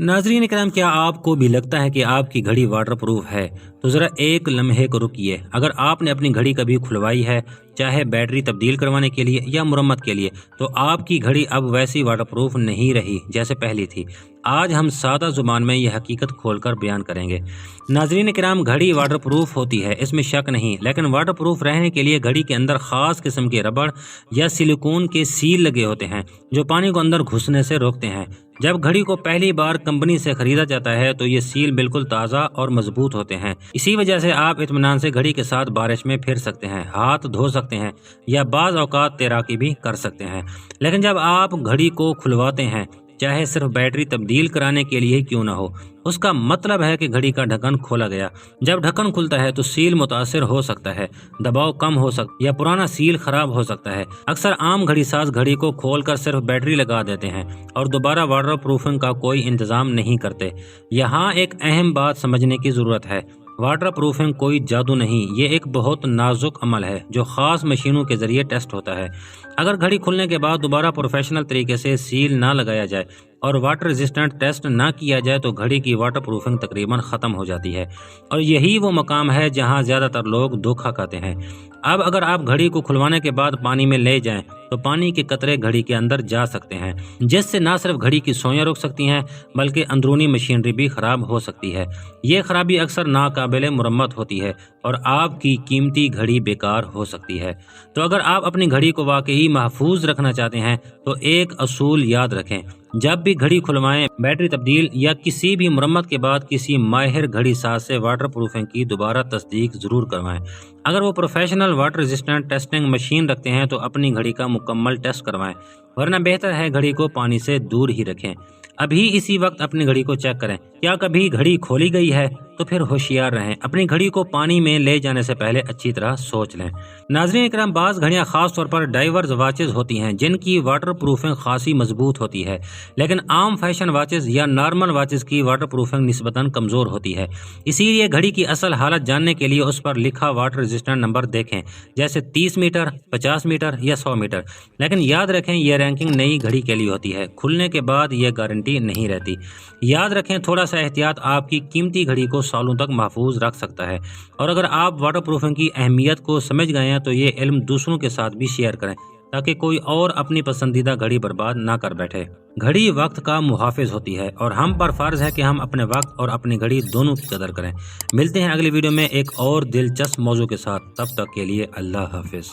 नाजरीन करम, क्या आपको भी लगता है कि आपकी घड़ी वाटर प्रूफ है? तो ज़रा एक लम्हे को रुकिए। अगर आपने अपनी घड़ी कभी खुलवाई है, चाहे बैटरी तब्दील करवाने के लिए या मुरम्मत के लिए, तो आपकी घड़ी अब वैसी वाटर प्रूफ नहीं रही जैसे पहली थी। आज हम सादा ज़ुबान में यह हकीकत खोलकर बयान करेंगे। नाजरीन किराम, घड़ी वाटर प्रूफ होती है, इसमें शक नहीं, लेकिन वाटर प्रूफ रहने के लिए घड़ी के अंदर ख़ास किस्म के रबड़ या सिलिकॉन के सील लगे होते हैं जो पानी को अंदर घुसने से रोकते हैं। जब घड़ी को पहली बार कंपनी से खरीदा जाता है तो ये सील बिल्कुल ताज़ा और मजबूत होते हैं। इसी वजह से आप इत्मीनान से घड़ी के साथ बारिश में फिर सकते हैं, हाथ धो सकते हैं या बाज़ औक़ात तैराकी भी कर सकते हैं। लेकिन जब आप घड़ी को खुलवाते हैं, चाहे सिर्फ बैटरी तब्दील कराने के लिए क्यों ना हो, उसका मतलब है कि घड़ी का ढक्कन खोला गया। जब ढक्कन खुलता है तो सील मुतासिर हो सकता है, दबाव कम हो सकता या पुराना सील खराब हो सकता है। अक्सर आम घड़ी साज घड़ी को खोलकर सिर्फ बैटरी लगा देते हैं और दोबारा वाटर प्रूफिंग का कोई इंतजाम नहीं करते। यहाँ एक अहम बात समझने की जरूरत है। वाटर प्रूफिंग कोई जादू नहीं, ये एक बहुत नाजुक अमल है जो ख़ास मशीनों के ज़रिए टेस्ट होता है। अगर घड़ी खुलने के बाद दोबारा प्रोफेशनल तरीके से सील ना लगाया जाए और वाटर रेजिस्टेंट टेस्ट ना किया जाए तो घड़ी की वाटर प्रूफिंग तकरीबन ख़त्म हो जाती है। और यही वो मकाम है जहां ज़्यादातर लोग धोखा खाते हैं। अब अगर आप घड़ी को खुलवाने के बाद पानी में ले जाएं तो पानी के कतरे घड़ी के अंदर जा सकते हैं, जिससे न सिर्फ घड़ी की सोयां रुक सकती हैं बल्कि अंदरूनी मशीनरी भी ख़राब हो सकती है। ये खराबी अक्सर नाकाबिले मुरम्मत होती है और आपकी कीमती घड़ी बेकार हो सकती है। तो अगर आप अपनी घड़ी को वाकई महफूज रखना चाहते हैं तो एक असूल याद रखें। जब भी घड़ी खुलवाएं, बैटरी तब्दील या किसी भी मुरम्मत के बाद किसी माहिर घड़ी साज से वाटर प्रूफिंग की दोबारा तस्दीक जरूर करवाएं। अगर वो professional water resistant testing machine रखते हैं तो अपनी घड़ी का मुकम्मल टेस्ट करवाएं, वरना बेहतर है घड़ी को पानी से दूर ही रखें। अभी इसी वक्त अपनी घड़ी को चेक करें, क्या कभी घड़ी खोली गई है? तो फिर होशियार रहें, अपनी घड़ी को पानी में ले जाने से पहले अच्छी तरह सोच लें। नाज़रीन इकराम, बाज़ घड़ियां खास तौर पर डाइवर्स वाचेस होती हैं जिनकी वाटर प्रूफिंग खासी मजबूत होती है, लेकिन आम फैशन वाचेस या नॉर्मल वाचेस की वाटर प्रूफिंग निस्बतन कमज़ोर होती है। इसीलिए घड़ी की असल हालत जानने के लिए उस पर लिखा वाटर रेजिस्टेंट नंबर देखें, जैसे 30 मीटर, 50 मीटर या 100 मीटर। लेकिन याद रखें, यह रैंकिंग नई घड़ी के लिए होती है, खुलने के बाद यह गारंटी नहीं रहती। याद रखें, थोड़ा सा एहतियात आपकी कीमती घड़ी को सालों तक महफूज रख सकता है। और अगर आप वाटर प्रूफिंग की अहमियत को समझ गए हैं तो ये इल्म दूसरों के साथ भी शेयर करें ताकि कोई और अपनी पसंदीदा घड़ी बर्बाद ना कर बैठे। घड़ी वक्त का मुहाफिज होती है और हम पर फर्ज है कि हम अपने वक्त और अपनी घड़ी दोनों की कदर करें। मिलते हैं अगली वीडियो में एक और दिलचस्प मौजू के साथ, तब तक के लिए अल्लाह हाफिज।